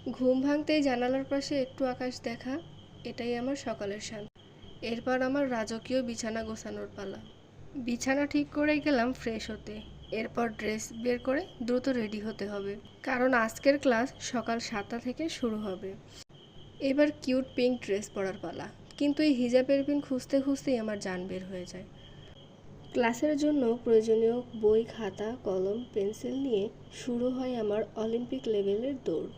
ঘুম ভাঙতেই জানালার পাশে একটু আকাশ দেখা, এটাই আমার সকালের শান্তি। এরপর আমার রাজকীয় বিছানা গোছানোর পালা। বিছানা ঠিক করে গেলাম ফ্রেশ হতে। এরপর ড্রেস বের করে দ্রুত রেডি হতে হবে, কারণ আজকের ক্লাস সকাল 7টা থেকে শুরু হবে। এবার কিউট পিঙ্ক ড্রেস পরার পালা, কিন্তু এই হিজাবের পিন খুঁজতে খুঁজতেই আমার জান বের হয়ে যায়। ক্লাসের জন্য প্রয়োজনীয় বই, খাতা, কলম, পেন্সিল নিয়ে শুরু হয় আমার অলিম্পিক লেভেলের দৌড়।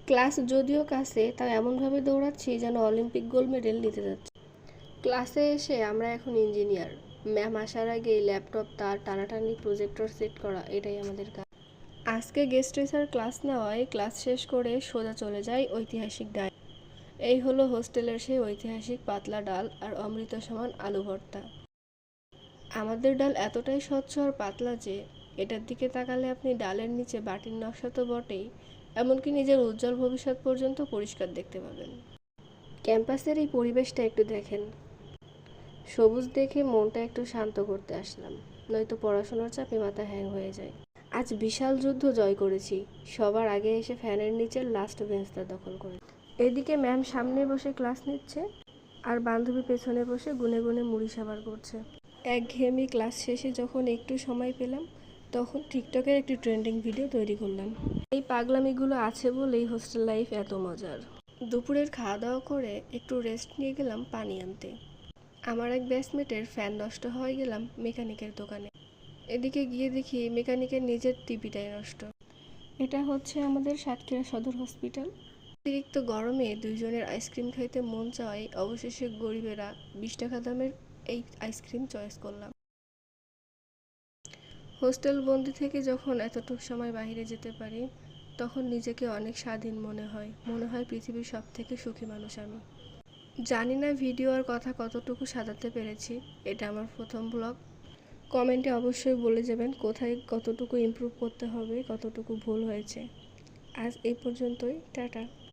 ক্লাস যদিও কাছে, তাও এমনভাবে দৌড়াচ্ছি যেন অলিম্পিক গোল্ড মেডেল নিতে যাচ্ছি। ক্লাসে এসে আমরা এখন ইঞ্জিনিয়ার। ম্যাম আসার আগেই ল্যাপটপ, তার টানাটানি, প্রজেক্টর সেট করা, এটাই আমাদের কাজ। আজকে গেস্ট টিচার ক্লাস নেওয়ায় ক্লাস শেষ করে সোজা চলে যাই ঐতিহাসিক ডাইনিং। এই হলো হোস্টেলের সেই ঐতিহাসিক পাতলা ডাল আর অমৃত সমান আলু ভর্তা। আমাদের ডাল এতটাই স্বচ্ছ আর পাতলা যে এটার দিকে তাকালে আপনি ডালের নিচে বাটির নকশা তো বটেই, এমনকি নিজের উজ্জ্বল ভবিষ্যৎ পর্যন্ত পরিষ্কার দেখতে পাবেন। ক্যাম্পাসের এই পরিবেশটা একটু দেখেন। সবুজ দেখে মনটা একটু শান্ত করতে আসলাম, নয়তো পড়াশোনার চাপে মাথা হ্যাং হয়ে যায়। আজ বিশাল যুদ্ধ জয় করেছি। সবার আগে এসে ফ্যানের নিচের লাস্ট বেঞ্চটা দখল করে। এদিকে ম্যাম সামনে বসে ক্লাস নিচ্ছে, আর বান্ধবী পেছনে বসে গুনে গুনে মুড়ি সাবার করছে। একঘেয়েমি ক্লাস শেষে যখন একটু সময় পেলাম, তখন টিকটকের একটি ট্রেন্ডিং ভিডিও তৈরি করলাম। এই পাগলামিগুলো আছে বলেই হোস্টেল লাইফ এত মজার। দুপুরের খাওয়া দাওয়া করে একটু রেস্ট নিয়ে গেলাম পানি আনতে। আমার এক ব্যাচমেটের ফ্যান নষ্ট হয়ে গেলাম মেকানিকের দোকানে। এদিকে গিয়ে দেখি মেকানিকের নিজের টিভিটাই নষ্ট। এটা হচ্ছে আমাদের সাতক্ষীরা সদর হসপিটাল। অতিরিক্ত গরমে দুইজনের আইসক্রিম খাইতে মন চায়, অবশেষে গরিবেরা 20 টাকা দামের এই আইসক্রিম চয়েস করলাম। হোস্টেল বন্দি থেকে যখন এতটুকু সময় বাইরে যেতে পারি, তখন নিজেকে অনেক স্বাধীন মনে হয় পৃথিবীর সব থেকে সুখী মানুষ আমি। জানি না ভিডিও আর কথা কতটুকু সাজাতে পেরেছি। এটা আমার প্রথম ব্লগ। কমেন্টে অবশ্যই বলে যাবেন কোথায় কতটুকু ইমপ্রুভ করতে হবে, কতটুকু ভুল হয়েছে। আজ এই পর্যন্তই, টাটা।